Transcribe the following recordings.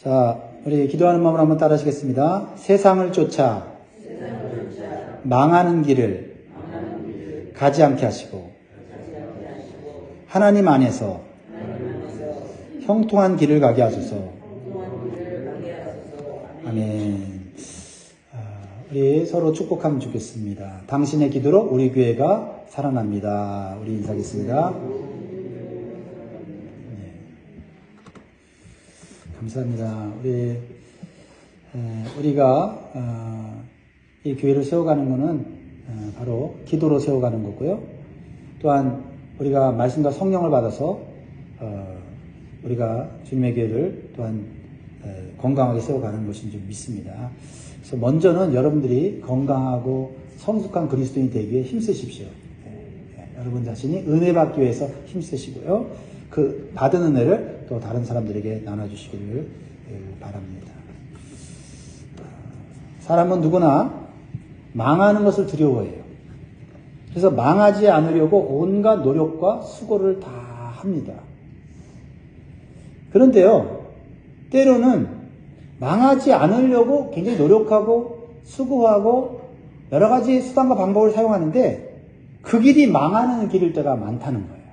자, 우리 기도하는 마음으로 한번 따라 하시겠습니다. 세상을 쫓아 망하는 길을 가지 않게 하시고 하나님 안에서 형통한 길을 가게 하소서. 아멘. 우리 서로 축복하면 좋겠습니다. 당신의 기도로 우리 교회가 살아납니다. 우리 인사하겠습니다. 네. 감사합니다. 우리가 이 교회를 세워가는 것은 바로 기도로 세워가는 거고요. 또한 우리가 말씀과 성령을 받아서 우리가 주님의 교회를 또한 건강하게 세워가는 것인 줄 믿습니다. 그래서 먼저는 여러분들이 건강하고 성숙한 그리스도인이 되기 위해 힘쓰십시오. 여러분 자신이 은혜 받기 위해서 힘쓰시고요. 그 받은 은혜를 또 다른 사람들에게 나눠주시기를 바랍니다. 사람은 누구나 망하는 것을 두려워해요. 그래서 망하지 않으려고 온갖 노력과 수고를 다 합니다. 그런데요, 때로는 망하지 않으려고 굉장히 노력하고 수고하고 여러 가지 수단과 방법을 사용하는데 그 길이 망하는 길일 때가 많다는 거예요.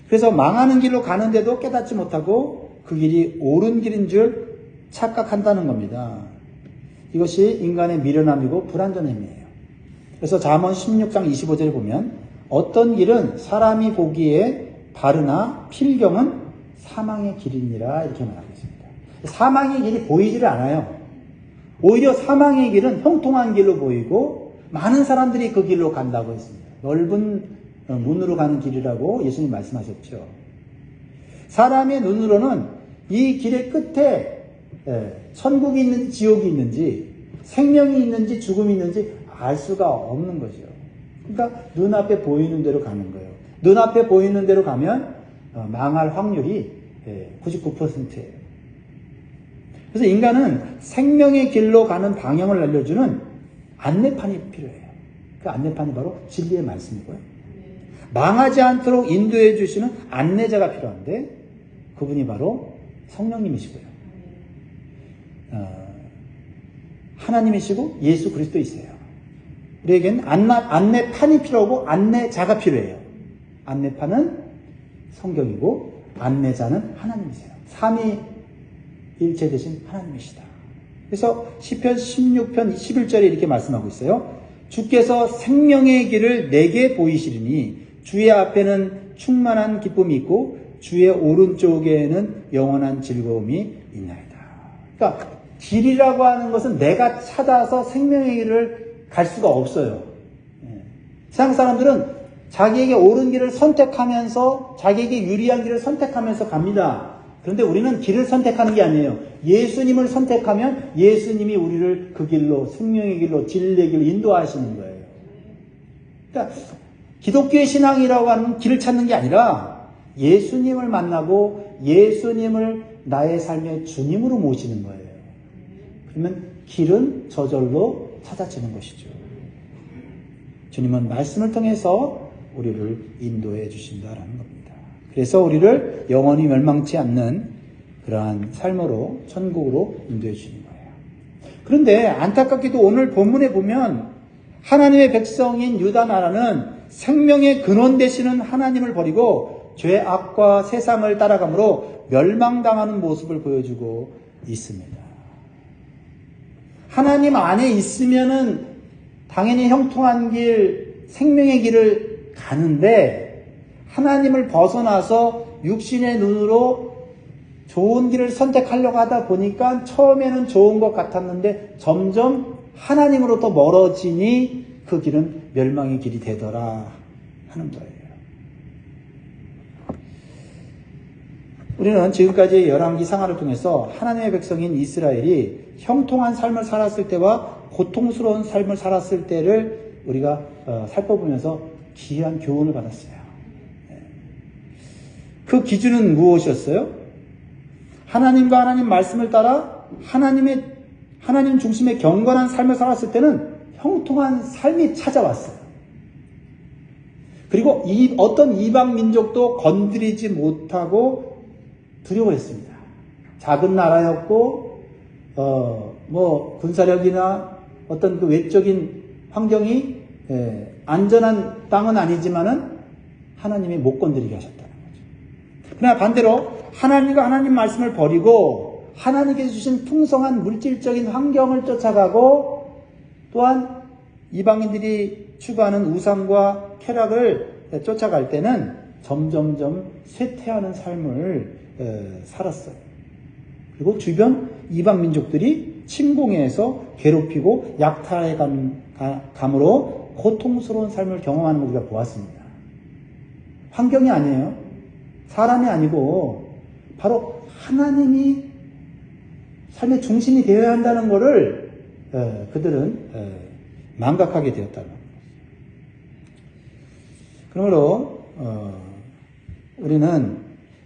그래서 망하는 길로 가는데도 깨닫지 못하고 그 길이 옳은 길인 줄 착각한다는 겁니다. 이것이 인간의 미련함이고 불완전함이에요. 그래서 잠언 16장 25절에 보면 어떤 길은 사람이 보기에 바르나 필경은 사망의 길이니라 이렇게 말하고 있습니다. 사망의 길이 보이지를 않아요. 오히려 사망의 길은 형통한 길로 보이고 많은 사람들이 그 길로 간다고 했습니다. 넓은 문으로 가는 길이라고 예수님 말씀하셨죠. 사람의 눈으로는 이 길의 끝에 천국이 있는지 지옥이 있는지 생명이 있는지 죽음이 있는지 알 수가 없는 거죠. 그러니까 눈앞에 보이는 대로 가는 거예요. 눈앞에 보이는 대로 가면 망할 확률이 99%예요. 그래서 인간은 생명의 길로 가는 방향을 알려주는 안내판이 필요해요. 그 안내판이 바로 진리의 말씀이고요. 망하지 않도록 인도해 주시는 안내자가 필요한데 그분이 바로 성령님이시고요. 하나님이시고 예수 그리스도이세요. 우리에겐 안내판이 필요하고 안내자가 필요해요. 안내판은 성경이고 안내자는 하나님이세요. 삼위일체 되신 하나님이시다. 그래서 시편 16편 11절에 이렇게 말씀하고 있어요. 주께서 생명의 길을 내게 보이시리니 주의 앞에는 충만한 기쁨이 있고 주의 오른쪽에는 영원한 즐거움이 있나이다. 그러니까 길이라고 하는 것은 내가 찾아서 생명의 길을 갈 수가 없어요. 세상 사람들은 자기에게 옳은 길을 선택하면서 자기에게 유리한 길을 선택하면서 갑니다. 그런데 우리는 길을 선택하는 게 아니에요. 예수님을 선택하면 예수님이 우리를 그 길로 생명의 길로 진리의 길로 인도하시는 거예요. 그러니까 기독교의 신앙이라고 하는 길을 찾는 게 아니라 예수님을 만나고 예수님을 나의 삶의 주님으로 모시는 거예요. 그러면 길은 저절로 찾아지는 것이죠. 주님은 말씀을 통해서 우리를 인도해 주신다라는 겁니다. 그래서 우리를 영원히 멸망치 않는 그러한 삶으로 천국으로 인도해 주시는 거예요. 그런데 안타깝게도 오늘 본문에 보면 하나님의 백성인 유다 나라는 생명의 근원 되시는 하나님을 버리고 죄악과 세상을 따라가므로 멸망당하는 모습을 보여주고 있습니다. 하나님 안에 있으면은 당연히 형통한 길, 생명의 길을 가는데 하나님을 벗어나서 육신의 눈으로 좋은 길을 선택하려고 하다 보니까 처음에는 좋은 것 같았는데 점점 하나님으로부터 멀어지니 그 길은 멸망의 길이 되더라 하는 거예요. 우리는 지금까지 열왕기 상하를 통해서 하나님의 백성인 이스라엘이 형통한 삶을 살았을 때와 고통스러운 삶을 살았을 때를 우리가 살펴보면서 귀한 교훈을 받았어요. 그 기준은 무엇이었어요? 하나님과 하나님 말씀을 따라 하나님 중심의 경건한 삶을 살았을 때는 형통한 삶이 찾아왔어요. 그리고 어떤 이방 민족도 건드리지 못하고 두려워했습니다. 작은 나라였고, 군사력이나 어떤 그 외적인 환경이 안전한 땅은 아니지만은 하나님이 못 건드리게 하셨다는 거죠. 그러나 반대로 하나님과 하나님 말씀을 버리고 하나님께서 주신 풍성한 물질적인 환경을 쫓아가고 또한 이방인들이 추구하는 우상과 쾌락을 쫓아갈 때는 점점점 쇠퇴하는 삶을 살았어요. 그리고 주변 이방 민족들이 침공해서 괴롭히고 약탈해 감으로 고통스러운 삶을 경험하는 걸 우리가 보았습니다. 환경이 아니에요. 사람이 아니고 바로 하나님이 삶의 중심이 되어야 한다는 것을 그들은 망각하게 되었다는 겁니다. 그러므로 우리는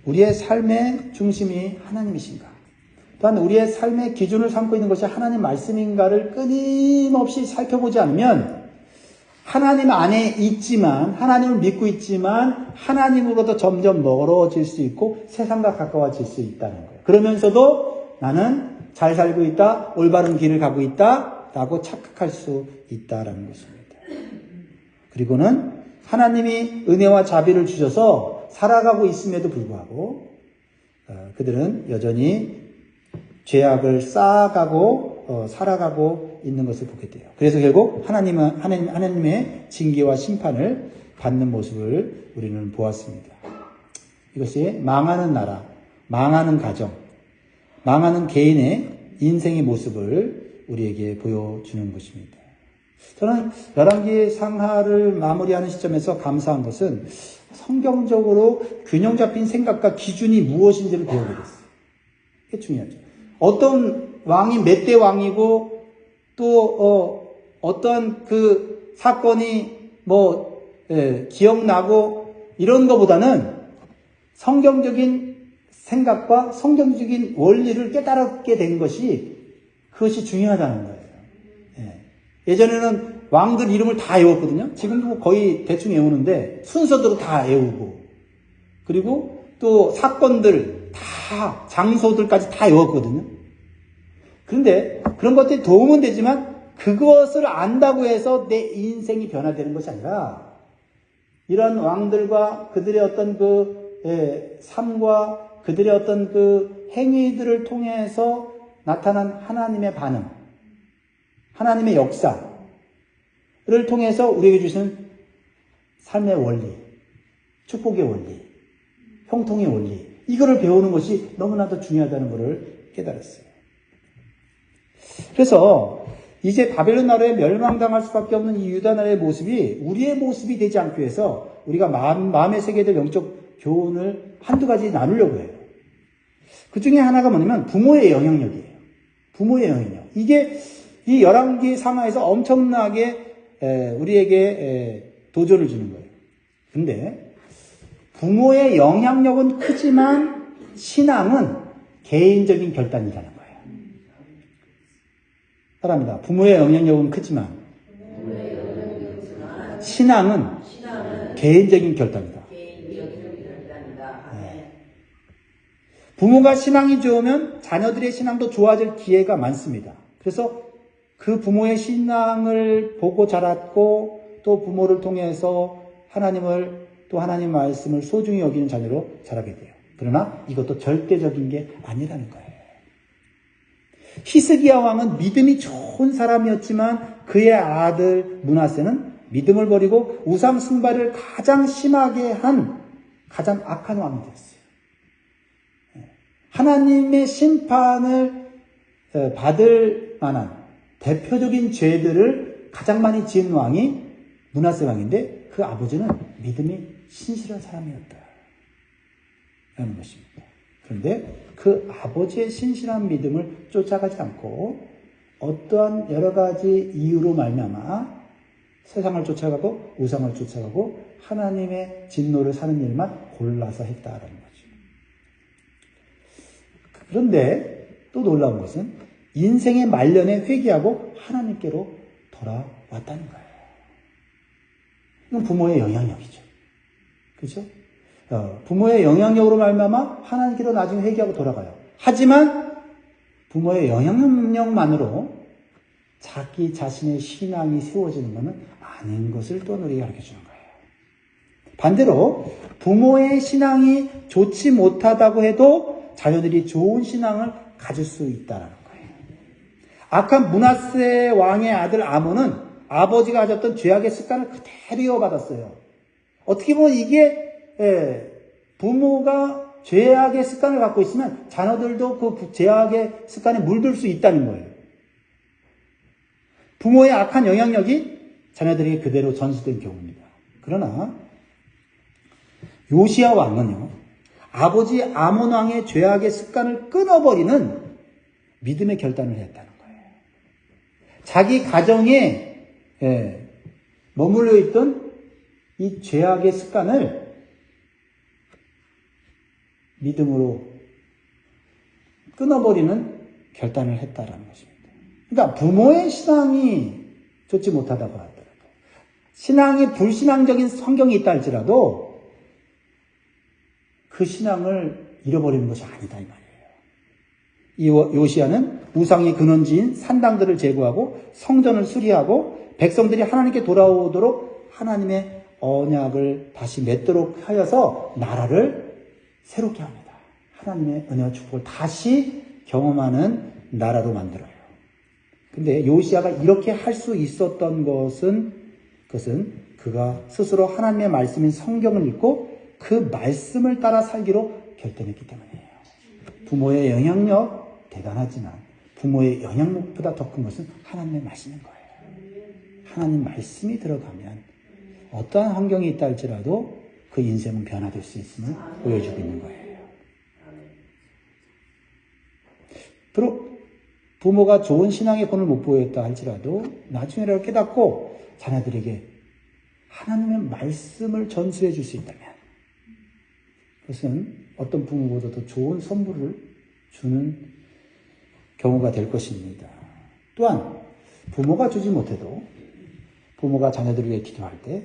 우리의 삶의 중심이 하나님이신가? 또한 우리의 삶의 기준을 삼고 있는 것이 하나님 말씀인가를 끊임없이 살펴보지 않으면 하나님 안에 있지만 하나님을 믿고 있지만 하나님으로부터 점점 멀어질 수 있고 세상과 가까워질 수 있다는 거예요. 그러면서도 나는 잘 살고 있다, 올바른 길을 가고 있다 라고 착각할 수 있다라는 것입니다. 그리고는 하나님이 은혜와 자비를 주셔서 살아가고 있음에도 불구하고 그들은 여전히 죄악을 쌓아가고 살아가고 있는 것을 보게 돼요. 그래서 결국 하나님의 징계와 심판을 받는 모습을 우리는 보았습니다. 이것이 망하는 나라, 망하는 가정, 망하는 개인의 인생의 모습을 우리에게 보여주는 것입니다. 저는 열왕기 상하를 마무리하는 시점에서 감사한 것은 성경적으로 균형 잡힌 생각과 기준이 무엇인지를 배우게 됐어요. 이게 중요하죠. 어떤 왕이 몇 대 왕이고 또 어떤 그 사건이 기억나고 이런 것보다는 성경적인 생각과 성경적인 원리를 깨달게 된 그것이 중요하다는 거예요. 예전에는 왕들 이름을 다 외웠거든요. 지금도 거의 대충 외우는데 순서대로 다 외우고 그리고 또 사건들 다 장소들까지 다 외웠거든요. 그런데 그런 것들이 도움은 되지만 그것을 안다고 해서 내 인생이 변화되는 것이 아니라 이런 왕들과 그들의 어떤 삶과 그들의 어떤 행위들을 통해서 나타난 하나님의 반응, 하나님의 역사를 통해서 우리에게 주신 삶의 원리, 축복의 원리, 형통의 원리, 이거를 배우는 것이 너무나도 중요하다는 것을 깨달았어요. 그래서 이제 바벨론 나라에 멸망당할 수밖에 없는 이 유다 나라의 모습이 우리의 모습이 되지 않기 위해서 우리가 마음에 새게 될 영적 교훈을 한두 가지 나누려고 해요. 그 중에 하나가 뭐냐면 부모의 영향력이에요. 부모의 영향력. 이게 이 열왕기 상하에서 엄청나게 우리에게 도전을 주는 거예요. 근데 부모의 영향력은 크지만 신앙은 개인적인 결단이라는 거예요. 사랑합니다. 부모의 영향력은 크지만 신앙은 개인적인 결단이다. 부모가 신앙이 좋으면 자녀들의 신앙도 좋아질 기회가 많습니다. 그래서 그 부모의 신앙을 보고 자랐고 또 부모를 통해서 하나님을 또 하나님 말씀을 소중히 여기는 자녀로 자라게 돼요. 그러나 이것도 절대적인 게 아니라는 거예요. 히스기야 왕은 믿음이 좋은 사람이었지만 그의 아들 므낫세는 믿음을 버리고 우상 숭배를 가장 심하게 한 가장 악한 왕이 되었어요. 하나님의 심판을 받을 만한 대표적인 죄들을 가장 많이 지은 왕이 므낫세 왕인데 그 아버지는 믿음이 신실한 사람이었다 라는 것입니다. 그런데 그 아버지의 신실한 믿음을 쫓아가지 않고 어떠한 여러 가지 이유로 말미암아 세상을 쫓아가고 우상을 쫓아가고 하나님의 진노를 사는 일만 골라서 했다라는 거죠. 그런데 또 놀라운 것은 인생의 말년에 회개하고 하나님께로 돌아왔다는 거예요. 이건 부모의 영향력이죠. 그렇죠? 부모의 영향력으로 말미암아 하나님께로 나중에 회개하고 돌아가요. 하지만 부모의 영향력만으로 자기 자신의 신앙이 세워지는 것은 아닌 것을 또 우리에게 가르쳐주는 거예요. 반대로 부모의 신앙이 좋지 못하다고 해도 자녀들이 좋은 신앙을 가질 수 있다는 거예요. 악한 므낫세 왕의 아들 아몬은 아버지가 가졌던 죄악의 습관을 그대로 이어받았어요. 어떻게 보면 이게 부모가 죄악의 습관을 갖고 있으면 자녀들도 그 죄악의 습관에 물들 수 있다는 거예요. 부모의 악한 영향력이 자녀들에게 그대로 전수된 경우입니다. 그러나 요시야 왕은요, 아버지 아몬 왕의 죄악의 습관을 끊어버리는 믿음의 결단을 했다는 거예요. 자기 가정에 머물러 있던 이 죄악의 습관을 믿음으로 끊어버리는 결단을 했다라는 것입니다. 그러니까 부모의 신앙이 좋지 못하다고 하더라도, 신앙이 불신앙적인 성경이 있다 할지라도 그 신앙을 잃어버리는 것이 아니다 이 말이에요. 이 요시야는 우상의 근원지인 산당들을 제거하고 성전을 수리하고 백성들이 하나님께 돌아오도록 하나님의 언약을 다시 맺도록 하여서 나라를 새롭게 합니다. 하나님의 은혜와 축복을 다시 경험하는 나라로 만들어요. 근데 요시야가 이렇게 할 수 있었던 그것은 그가 스스로 하나님의 말씀인 성경을 읽고 그 말씀을 따라 살기로 결정했기 때문이에요. 부모의 영향력 대단하지만 부모의 영향력보다 더 큰 것은 하나님의 말씀인 거예요. 하나님 말씀이 들어가면 어떠한 환경이 있다 할지라도 그 인생은 변화될 수 있음을 보여주고 있는 거예요. 비록 부모가 좋은 신앙의 본을 못 보였다 할지라도 나중에라도 깨닫고 자녀들에게 하나님의 말씀을 전수해 줄 수 있다면 그것은 어떤 부모보다 더 좋은 선물을 주는 경우가 될 것입니다. 또한 부모가 주지 못해도 부모가 자녀들을 위해 기도할 때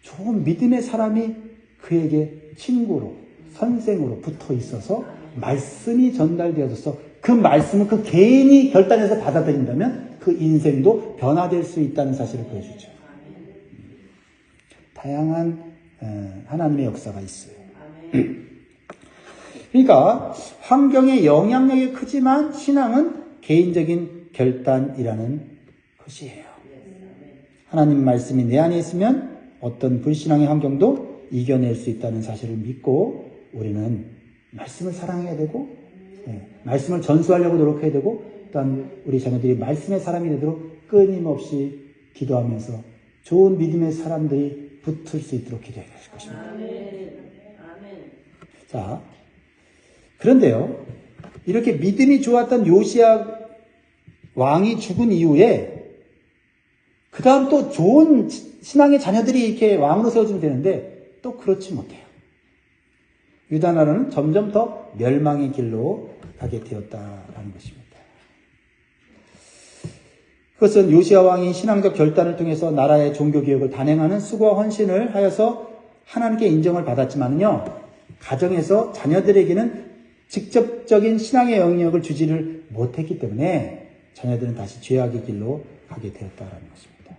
좋은 믿음의 사람이 그에게 친구로 선생으로 붙어 있어서 말씀이 전달되어져서 그 말씀을 그 개인이 결단해서 받아들인다면 그 인생도 변화될 수 있다는 사실을 보여주죠. 다양한 하나님의 역사가 있어요. 그러니까 환경의 영향력이 크지만 신앙은 개인적인 결단이라는 것이에요. 하나님 말씀이 내 안에 있으면 어떤 불신앙의 환경도 이겨낼 수 있다는 사실을 믿고 우리는 말씀을 사랑해야 되고 말씀을 전수하려고 노력해야 되고 또한 우리 자녀들이 말씀의 사람이 되도록 끊임없이 기도하면서 좋은 믿음의 사람들이 붙을 수 있도록 기도해야 될 것입니다. 자, 그런데요, 이렇게 믿음이 좋았던 요시야 왕이 죽은 이후에 그 다음 또 좋은 신앙의 자녀들이 이렇게 왕으로 세워지면 되는데 또 그렇지 못해요. 유다 나라는 점점 더 멸망의 길로 가게 되었다라는 것입니다. 그것은 요시야 왕이 신앙적 결단을 통해서 나라의 종교개혁을 단행하는 수고와 헌신을 하여서 하나님께 인정을 받았지만요, 가정에서 자녀들에게는 직접적인 신앙의 영역을 주지를 못했기 때문에 자녀들은 다시 죄악의 길로 가게 되었다라는 것입니다.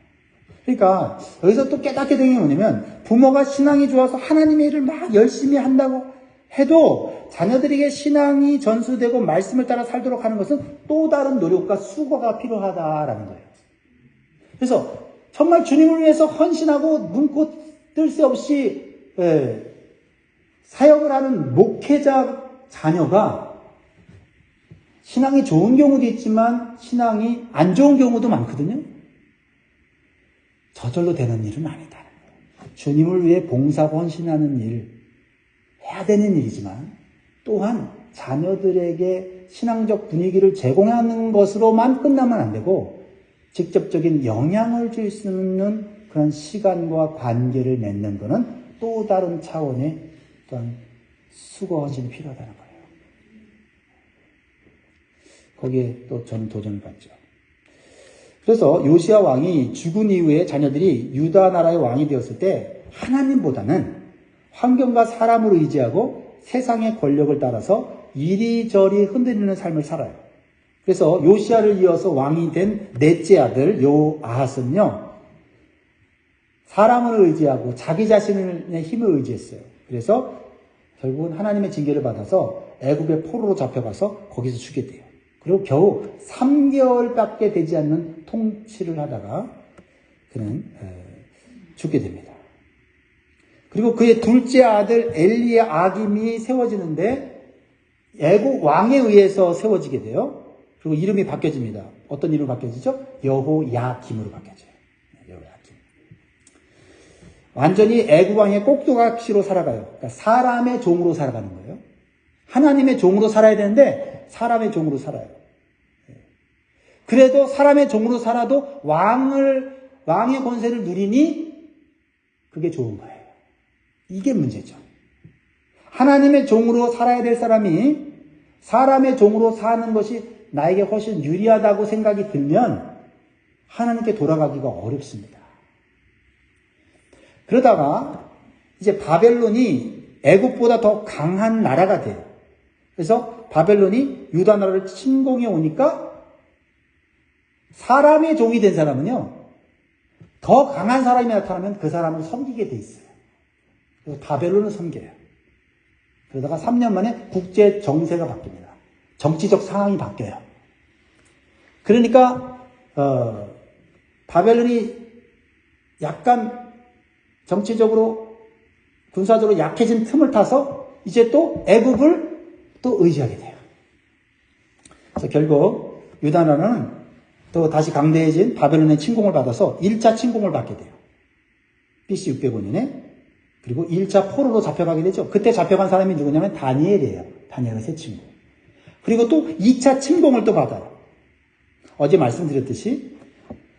그러니까 여기서 또 깨닫게 되는 게 뭐냐면 부모가 신앙이 좋아서 하나님의 일을 막 열심히 한다고 해도 자녀들에게 신앙이 전수되고 말씀을 따라 살도록 하는 것은 또 다른 노력과 수고가 필요하다라는 거예요. 그래서 정말 주님을 위해서 헌신하고 눈코 뜰 새 없이 사역을 하는 목회자 자녀가 신앙이 좋은 경우도 있지만 신앙이 안 좋은 경우도 많거든요. 저절로 되는 일은 아니다. 주님을 위해 봉사하고 헌신하는 일, 해야 되는 일이지만 또한 자녀들에게 신앙적 분위기를 제공하는 것으로만 끝나면 안 되고 직접적인 영향을 줄 수 있는 그런 시간과 관계를 맺는 것은 또 다른 차원의 또한 수고와 헌신이 필요하다는 거예요. 거기에 또 저는 도전을 받죠. 그래서 요시야 왕이 죽은 이후에 자녀들이 유다 나라의 왕이 되었을 때 하나님보다는 환경과 사람을 의지하고 세상의 권력을 따라서 이리저리 흔들리는 삶을 살아요. 그래서 요시야를 이어서 왕이 된 넷째 아들 요아하스는요, 사람을 의지하고 자기 자신의 힘을 의지했어요. 그래서 결국은 하나님의 징계를 받아서 애굽의 포로로 잡혀가서 거기서 죽게 돼요. 그리고 겨우 3개월밖에 되지 않는 통치를 하다가 그는 죽게 됩니다. 그리고 그의 둘째 아들 엘리의 아김이 세워지는데 애국 왕에 의해서 세워지게 돼요. 그리고 이름이 바뀌어집니다. 어떤 이름으로 바뀌어지죠? 여호야김으로 바뀌어져요. 여호야김. 완전히 애국 왕의 꼭두각시로 살아가요. 그러니까 사람의 종으로 살아가는 거예요. 하나님의 종으로 살아야 되는데 사람의 종으로 살아요. 그래도 사람의 종으로 살아도 왕의 권세를 누리니 그게 좋은 거예요. 이게 문제죠. 하나님의 종으로 살아야 될 사람이 사람의 종으로 사는 것이 나에게 훨씬 유리하다고 생각이 들면 하나님께 돌아가기가 어렵습니다. 그러다가 이제 바벨론이 애국보다 더 강한 나라가 돼요. 그래서 바벨론이 유다 나라를 침공해 오니까 사람의 종이 된 사람은요, 더 강한 사람이 나타나면 그 사람을 섬기게 돼 있어요. 그래서 바벨론을 섬겨요. 그러다가 3년 만에 국제 정세가 바뀝니다. 정치적 상황이 바뀌어요. 그러니까 바벨론이 약간 정치적으로 군사적으로 약해진 틈을 타서 이제 또 애굽을 또 의지하게 돼요. 그래서 결국 유다 나라는 또 다시 강대해진 바벨론의 침공을 받아서 1차 침공을 받게 돼요. BC 605년에. 그리고 1차 포로로 잡혀가게 되죠. 그때 잡혀간 사람이 누구냐면 다니엘이에요. 다니엘의 새 친구. 그리고 또 2차 침공을 또 받아요. 어제 말씀드렸듯이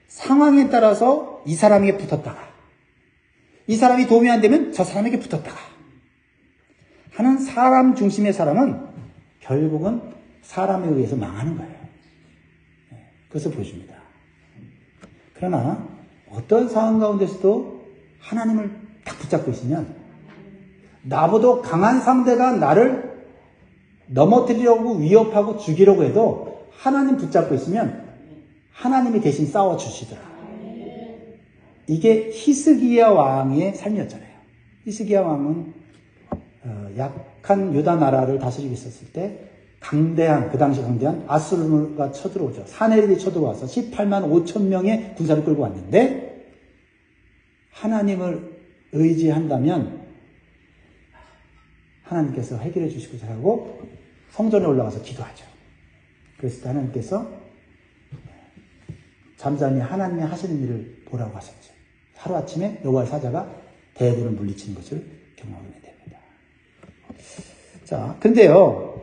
상황에 따라서 이 사람에게 붙었다가 이 사람이 도움이 안 되면 저 사람에게 붙었다가 하는 사람 중심의 사람은 결국은 사람에 의해서 망하는 거예요. 그것을 보여줍니다. 그러나 어떤 상황 가운데서도 하나님을 딱 붙잡고 있으면 나보다 강한 상대가 나를 넘어뜨리려고 위협하고 죽이려고 해도 하나님 붙잡고 있으면 하나님이 대신 싸워주시더라. 이게 히스기야 왕의 삶이었잖아요. 히스기야 왕은 약한 유다 나라를 다스리고 있었을 때 그 당시 강대한 아수르가 쳐들어오죠. 사네립이 쳐들어와서 18만 5천 명의 군사를 끌고 왔는데 하나님을 의지한다면 하나님께서 해결해 주시고자 하고 성전에 올라가서 기도하죠. 그래서 하나님께서 잠잠히 하나님이 하시는 일을 보라고 하셨죠. 하루아침에 여호와의 사자가 대군을 물리치는 것을 경험하게 됩니다. 자, 근데요,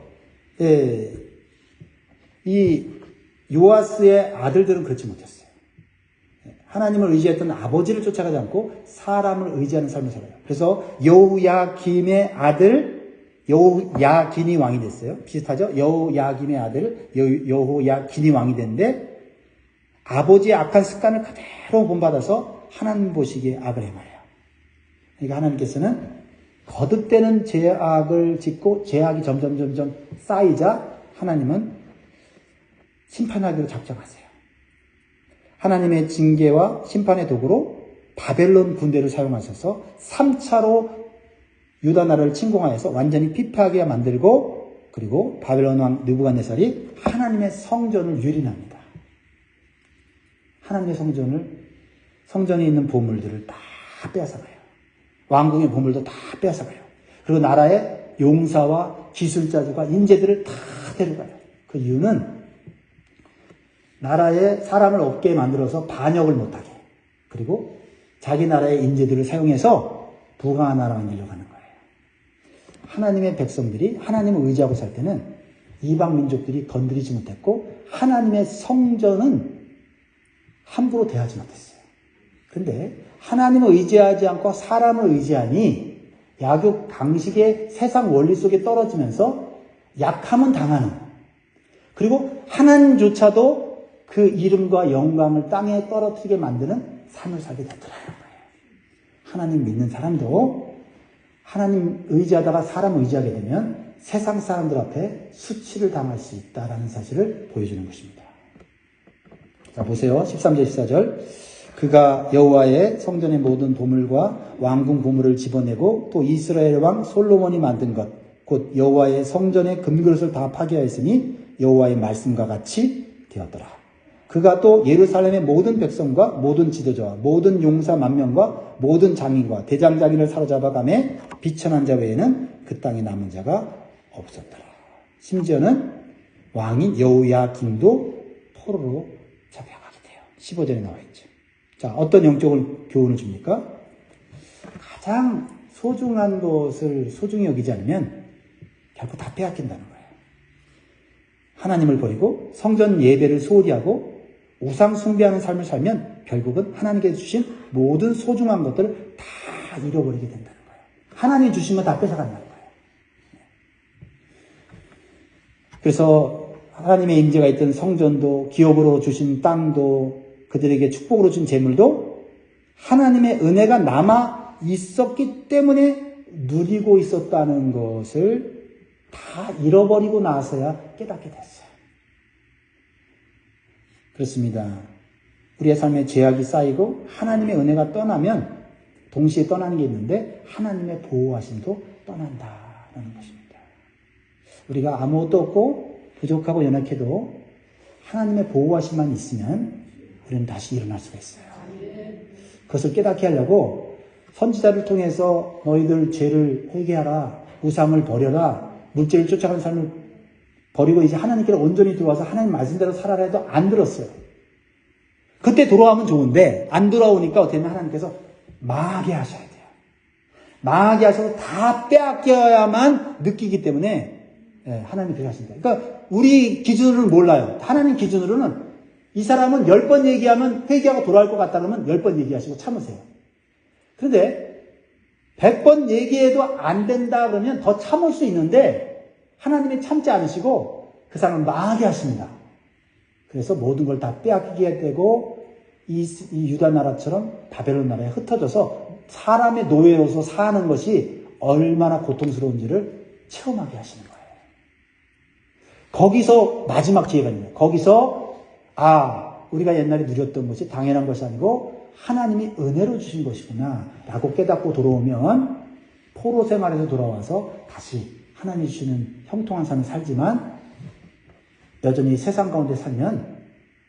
이 요아스의 아들들은 그렇지 못했어요. 하나님을 의지했던 아버지를 쫓아가지 않고 사람을 의지하는 삶을 살아요. 그래서 여호야김의 아들 여호야긴이 왕이 됐어요. 비슷하죠? 여호야김의 아들 여호야긴이 왕이 됐는데 아버지의 악한 습관을 그대로 본받아서 하나님 보시기에 악을 행하여요. 그러니까 하나님께서는 거듭되는 죄악을 짓고 죄악이 점점 쌓이자 하나님은 심판하기로 작정하세요. 하나님의 징계와 심판의 도구로 바벨론 군대를 사용하셔서 3차로 유다 나라를 침공하여서 완전히 피폐하게 만들고 그리고 바벨론 왕 느부갓네살이 하나님의 성전을 유린합니다. 하나님의 성전에 있는 보물들을 다 빼앗아가요. 왕궁의 보물도 다 빼앗아가요. 그리고 나라의 용사와 기술자들과 인재들을 다 데려가요. 그 이유는 나라에 사람을 없게 만들어서 반역을 못하게 그리고 자기 나라의 인재들을 사용해서 부강한 나라 만들려고 하는 거예요. 하나님의 백성들이 하나님을 의지하고 살 때는 이방 민족들이 건드리지 못했고 하나님의 성전은 함부로 대하지 못했어요. 그런데 하나님을 의지하지 않고 사람을 의지하니 약육 강식의 세상 원리 속에 떨어지면서 약함은 당하는 그리고 하나님조차도 그 이름과 영광을 땅에 떨어뜨리게 만드는 삶을 살게 되더라는 거예요. 하나님 믿는 사람도 하나님 의지하다가 사람 의지하게 되면 세상 사람들 앞에 수치를 당할 수 있다라는 사실을 보여주는 것입니다. 자, 보세요. 13절, 14절. 그가 여호와의 성전의 모든 보물과 왕궁 보물을 집어내고 또 이스라엘 왕 솔로몬이 만든 것, 곧 여호와의 성전의 금그릇을 다 파괴하였으니 여호와의 말씀과 같이 되었더라. 그가 또 예루살렘의 모든 백성과 모든 지도자와 모든 용사 만명과 모든 장인과 대장장이를 사로잡아 가매 비천한 자 외에는 그 땅에 남은 자가 없었더라. 심지어는 왕인 여호야김도 포로로 잡혀가게 돼요. 15절에 나와 있죠. 자, 어떤 영적 교훈을 줍니까? 가장 소중한 것을 소중히 여기지 않으면 결국 다 빼앗긴다는 거예요. 하나님을 버리고 성전 예배를 소홀히 하고 우상 숭배하는 삶을 살면 결국은 하나님께서 주신 모든 소중한 것들을 다 잃어버리게 된다는 거예요. 하나님이 주신 거 다 뺏어간다는 거예요. 그래서 하나님의 임재가 있던 성전도, 기업으로 주신 땅도, 그들에게 축복으로 준 재물도 하나님의 은혜가 남아 있었기 때문에 누리고 있었다는 것을 다 잃어버리고 나서야 깨닫게 됐어요. 그렇습니다. 우리의 삶에 죄악이 쌓이고 하나님의 은혜가 떠나면 동시에 떠나는 게 있는데 하나님의 보호하심도 떠난다라는 것입니다. 우리가 아무것도 없고 부족하고 연약해도 하나님의 보호하심만 있으면 우리는 다시 일어날 수가 있어요. 그것을 깨닫게 하려고 선지자를 통해서 너희들 죄를 회개하라, 우상을 버려라, 물질을 쫓아가는 삶을 버리고 이제 하나님께로 온전히 들어와서 하나님 말씀대로 살아라 해도 안 들었어요. 그때 돌아오면 좋은데 안 돌아오니까 어떻게 하면 하나님께서 망하게 하셔야 돼요. 망하게 하셔서 다 빼앗겨야만 느끼기 때문에 하나님이 그렇게 하신다. 그러니까 우리 기준으로는 몰라요. 하나님 기준으로는 이 사람은 10번 얘기하면 회개하고 돌아올 것 같다 그러면 10번 얘기하시고 참으세요. 그런데 100번 얘기해도 안 된다 그러면 더 참을 수 있는데 하나님이 참지 않으시고 그 사람을 망하게 하십니다. 그래서 모든 걸 다 빼앗기게 되고 이 유다 나라처럼 바벨론 나라에 흩어져서 사람의 노예로서 사는 것이 얼마나 고통스러운지를 체험하게 하시는 거예요. 거기서 마지막 기회가 있네요. 거기서 우리가 옛날에 누렸던 것이 당연한 것이 아니고 하나님이 은혜로 주신 것이구나 라고 깨닫고 돌아오면 포로 생활에서 돌아와서 다시 하나님이 주시는 형통한 삶을 살지만 여전히 세상 가운데 살면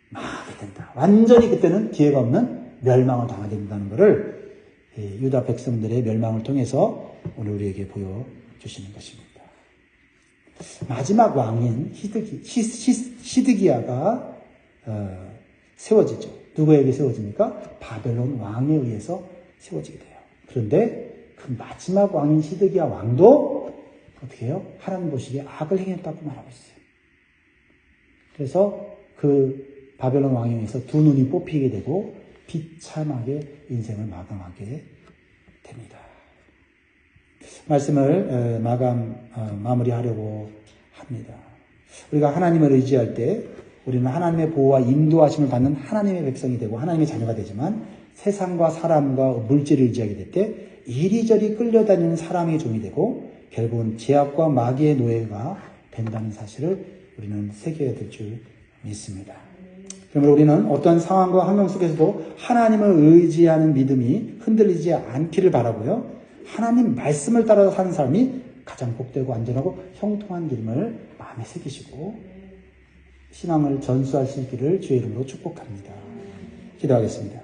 망하게 된다. 완전히 그때는 기회가 없는 멸망을 당하게 된다는 것을 유다 백성들의 멸망을 통해서 오늘 우리에게 보여주시는 것입니다. 마지막 왕인 시드기야가 세워지죠. 누구에게 세워집니까? 바벨론 왕에 의해서 세워지게 돼요. 그런데 그 마지막 왕인 시드기야 왕도 어떻게 해요? 하나님 보시기에 악을 행했다고 말하고 있어요. 그래서 그 바벨론 왕에 의해서 두 눈이 뽑히게 되고 비참하게 인생을 마감하게 됩니다. 말씀을 마무리하려고 합니다. 우리가 하나님을 의지할 때 우리는 하나님의 보호와 인도하심을 받는 하나님의 백성이 되고 하나님의 자녀가 되지만 세상과 사람과 물질을 의지하게 될 때 이리저리 끌려다니는 사람의 종이 되고 결국은 제약과 마귀의 노예가 된다는 사실을 우리는 새겨야 될 줄 믿습니다. 그러므로 우리는 어떤 상황과 환경 속에서도 하나님을 의지하는 믿음이 흔들리지 않기를 바라고요. 하나님 말씀을 따라 사는 삶이 가장 복되고 안전하고 형통한 길임을 마음에 새기시고 신앙을 전수할 수 있기를 주의 이름으로 축복합니다. 기도하겠습니다.